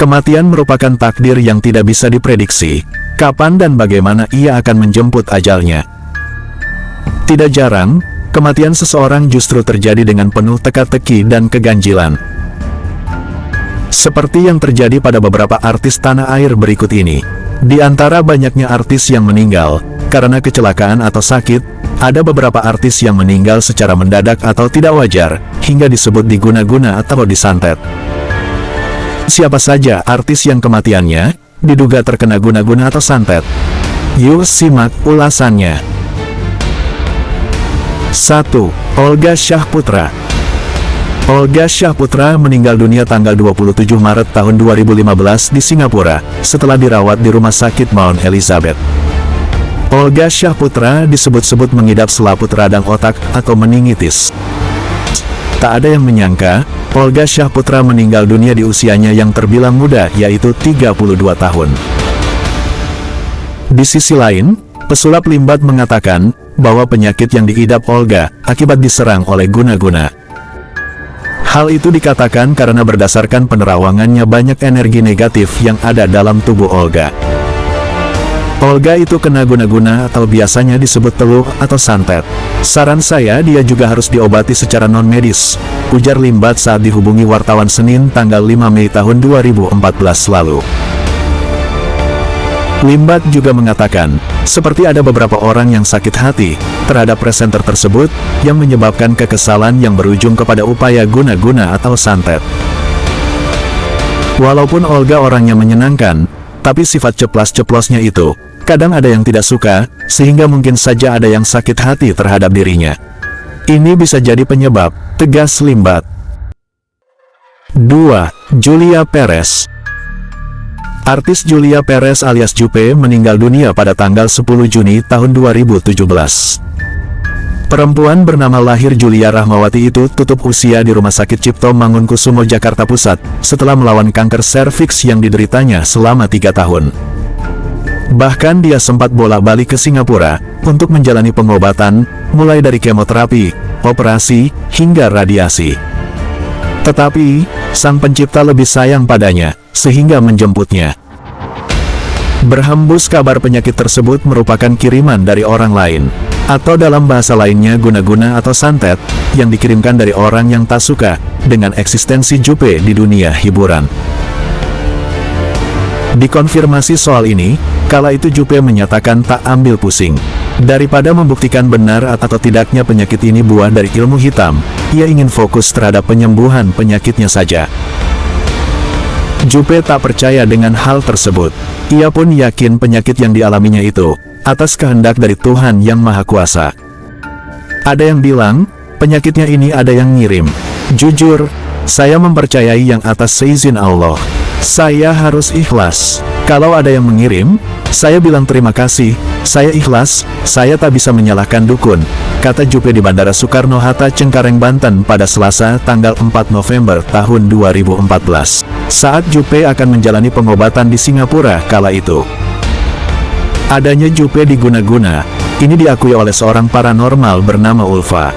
Kematian merupakan takdir yang tidak bisa diprediksi, kapan dan bagaimana ia akan menjemput ajalnya. Tidak jarang, kematian seseorang justru terjadi dengan penuh teka-teki dan keganjilan. Seperti yang terjadi pada beberapa artis tanah air berikut ini. Di antara banyaknya artis yang meninggal karena kecelakaan atau sakit, ada beberapa artis yang meninggal secara mendadak atau tidak wajar, hingga disebut diguna-guna atau disantet. Siapa saja artis yang kematiannya diduga terkena guna-guna atau santet? Yuk simak ulasannya. 1. Olga Syahputra. Olga Syahputra meninggal dunia tanggal 27 Maret tahun 2015 di Singapura, setelah dirawat di Rumah Sakit Mount Elizabeth. Olga Syahputra disebut-sebut mengidap selaput radang otak atau meningitis. Tak ada yang menyangka, Olga Syahputra meninggal dunia di usianya yang terbilang muda, yaitu 32 tahun. Di sisi lain, pesulap Limbat mengatakan bahwa penyakit yang diidap Olga akibat diserang oleh guna-guna. Hal itu dikatakan karena berdasarkan penerawangannya banyak energi negatif yang ada dalam tubuh Olga. Olga itu kena guna-guna atau biasanya disebut teluh atau santet. Saran saya dia juga harus diobati secara non-medis, ujar Limbat saat dihubungi wartawan Senin tanggal 5 Mei tahun 2014 lalu. Limbat juga mengatakan, seperti ada beberapa orang yang sakit hati terhadap presenter tersebut, yang menyebabkan kekesalan yang berujung kepada upaya guna-guna atau santet. Walaupun Olga orangnya menyenangkan, tapi sifat ceplas-ceplosnya itu kadang ada yang tidak suka, sehingga mungkin saja ada yang sakit hati terhadap dirinya. Ini bisa jadi penyebab, tegas Limbat. 2. Julia Perez. Artis Julia Perez alias Jupe meninggal dunia pada tanggal 10 Juni tahun 2017. Perempuan bernama lahir Julia Rahmawati itu tutup usia di Rumah Sakit Cipto Mangunkusumo Jakarta Pusat, setelah melawan kanker serviks yang dideritanya selama 3 tahun. Bahkan dia sempat bolak-balik ke Singapura untuk menjalani pengobatan, mulai dari kemoterapi, operasi, hingga radiasi. Tetapi, Sang Pencipta lebih sayang padanya, sehingga menjemputnya. Berhembus kabar penyakit tersebut merupakan kiriman dari orang lain, atau dalam bahasa lainnya guna-guna atau santet, yang dikirimkan dari orang yang tak suka dengan eksistensi Jupe di dunia hiburan. Dikonfirmasi soal ini, kala itu Jupe menyatakan tak ambil pusing. Daripada membuktikan benar atau tidaknya penyakit ini buah dari ilmu hitam, ia ingin fokus terhadap penyembuhan penyakitnya saja. Jupe tak percaya dengan hal tersebut. Ia pun yakin penyakit yang dialaminya itu atas kehendak dari Tuhan Yang Maha Kuasa. Ada yang bilang, penyakitnya ini ada yang ngirim. Jujur, saya mempercayai yang atas seizin Allah. Saya harus ikhlas. Kalau ada yang mengirim, saya bilang terima kasih, saya ikhlas, saya tak bisa menyalahkan dukun, kata Jupe di Bandara Soekarno-Hatta, Cengkareng, Banten pada Selasa tanggal 4 November tahun 2014, saat Jupe akan menjalani pengobatan di Singapura kala itu. Adanya Jupe di guna-guna, ini diakui oleh seorang paranormal bernama Ulfa.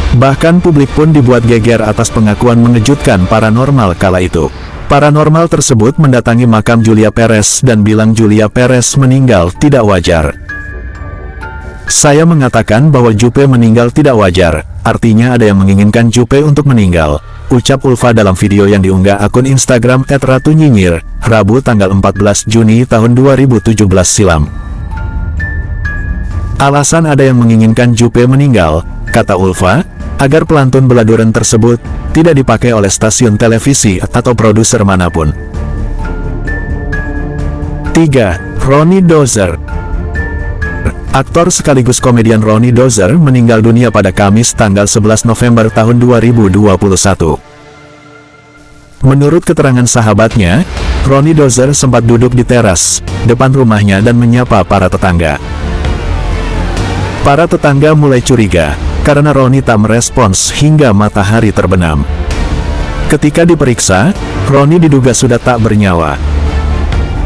Bahkan publik pun dibuat geger atas pengakuan mengejutkan paranormal kala itu. Paranormal tersebut mendatangi makam Julia Perez dan bilang Julia Perez meninggal tidak wajar. Saya mengatakan bahwa Jupe meninggal tidak wajar, artinya ada yang menginginkan Jupe untuk meninggal, ucap Ulfa dalam video yang diunggah akun Instagram @ratu_nyinyir, Rabu tanggal 14 Juni tahun 2017 silam. Alasan ada yang menginginkan Jupe meninggal, kata Ulfa, agar pelantun beladuran tersebut tidak dipakai oleh stasiun televisi atau produser manapun. 3. Ronnie Dozer. Aktor sekaligus komedian Ronnie Dozer meninggal dunia pada Kamis tanggal 11 November tahun 2021. Menurut keterangan sahabatnya, Ronnie Dozer sempat duduk di teras depan rumahnya dan menyapa para tetangga. Para tetangga mulai curiga, karena Ronnie tak merespons hingga matahari terbenam. Ketika diperiksa, Ronnie diduga sudah tak bernyawa.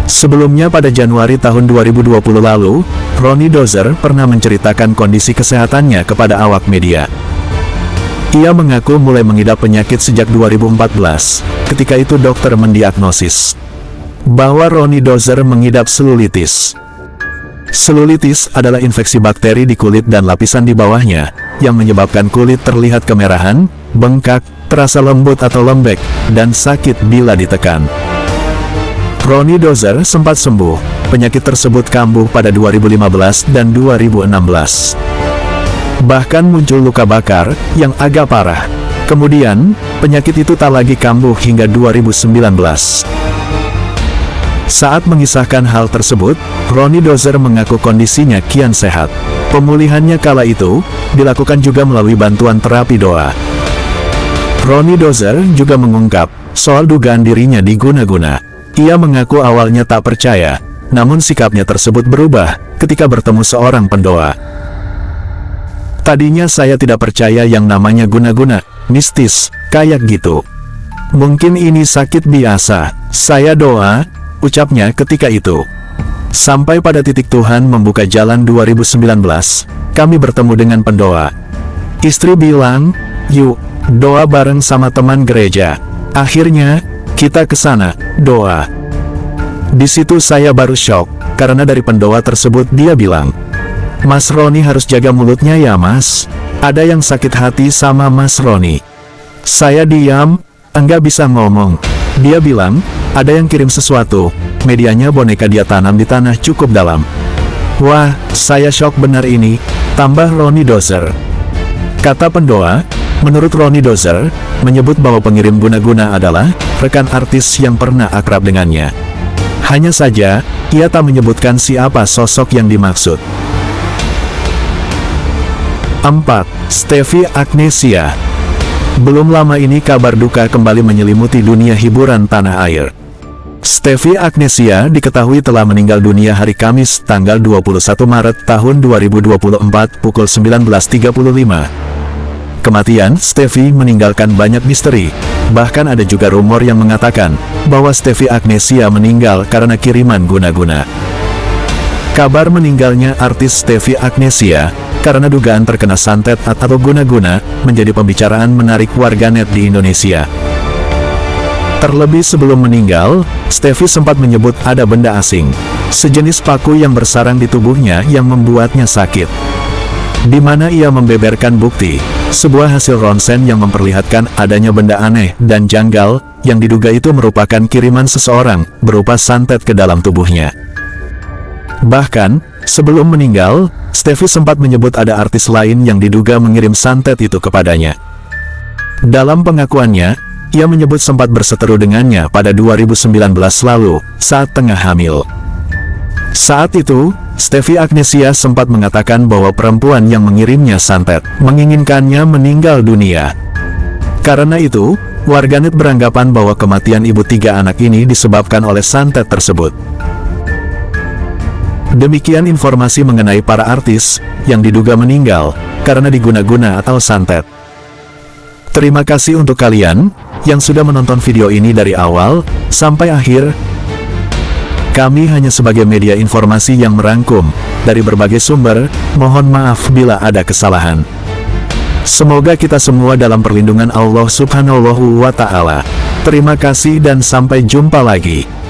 Sebelumnya pada Januari tahun 2020 lalu, Ronnie Dozer pernah menceritakan kondisi kesehatannya kepada awak media. Ia mengaku mulai mengidap penyakit sejak 2014, ketika itu dokter mendiagnosis bahwa Ronnie Dozer mengidap selulitis. Selulitis adalah infeksi bakteri di kulit dan lapisan di bawahnya, yang menyebabkan kulit terlihat kemerahan, bengkak, terasa lembut atau lembek, dan sakit bila ditekan. Ronnie Dozer sempat sembuh, penyakit tersebut kambuh pada 2015 dan 2016. Bahkan muncul luka bakar, yang agak parah. Kemudian, penyakit itu tak lagi kambuh hingga 2019. Saat mengisahkan hal tersebut, Ronnie Dozer mengaku kondisinya kian sehat. Pemulihannya kala itu, dilakukan juga melalui bantuan terapi doa. Ronnie Dozer juga mengungkap soal dugaan dirinya diguna-guna. Ia mengaku awalnya tak percaya, namun sikapnya tersebut berubah ketika bertemu seorang pendoa. Tadinya saya tidak percaya yang namanya guna-guna, mistis, kayak gitu. Mungkin ini sakit biasa, saya doa, ucapnya ketika itu. Sampai pada titik Tuhan membuka jalan 2019, kami bertemu dengan pendoa. Istri bilang, yuk, doa bareng sama teman gereja. Akhirnya, kita ke sana, doa. Di situ saya baru shock, karena dari pendoa tersebut dia bilang, Mas Ronnie harus jaga mulutnya ya mas. Ada yang sakit hati sama Mas Ronnie. Saya diam, enggak bisa ngomong. Dia bilang, ada yang kirim sesuatu, medianya boneka dia tanam di tanah cukup dalam. Wah, saya shock benar ini, tambah Ronnie Dozer. Kata pendoa, menurut Ronnie Dozer, menyebut bahwa pengirim guna-guna adalah rekan artis yang pernah akrab dengannya. Hanya saja, ia tak menyebutkan siapa sosok yang dimaksud. 4. Stefy Agnesiya. Belum lama ini kabar duka kembali menyelimuti dunia hiburan tanah air. Stefy Agnesiya diketahui telah meninggal dunia hari Kamis tanggal 21 Maret tahun 2024 pukul 19.35. Kematian Stefy meninggalkan banyak misteri. Bahkan ada juga rumor yang mengatakan bahwa Stefy Agnesiya meninggal karena kiriman guna-guna. Kabar meninggalnya artis Stefy Agnesiya karena dugaan terkena santet atau guna-guna menjadi pembicaraan menarik warganet di Indonesia. Terlebih sebelum meninggal, Stefy sempat menyebut ada benda asing, sejenis paku yang bersarang di tubuhnya yang membuatnya sakit. Di mana ia membeberkan bukti, sebuah hasil ronsen yang memperlihatkan adanya benda aneh dan janggal, yang diduga itu merupakan kiriman seseorang, berupa santet ke dalam tubuhnya. Bahkan, sebelum meninggal, Stefy sempat menyebut ada artis lain yang diduga mengirim santet itu kepadanya. Dalam pengakuannya, ia menyebut sempat berseteru dengannya pada 2019 lalu, saat tengah hamil. Saat itu, Stefy Agnesiya sempat mengatakan bahwa perempuan yang mengirimnya santet, menginginkannya meninggal dunia. Karena itu, warganet beranggapan bahwa kematian ibu 3 anak ini disebabkan oleh santet tersebut. Demikian informasi mengenai para artis yang diduga meninggal karena diguna-guna atau santet. Terima kasih untuk kalian yang sudah menonton video ini dari awal sampai akhir. Kami hanya sebagai media informasi yang merangkum dari berbagai sumber, mohon maaf bila ada kesalahan. Semoga kita semua dalam perlindungan Allah Subhanahu wa Ta'ala. Terima kasih dan sampai jumpa lagi.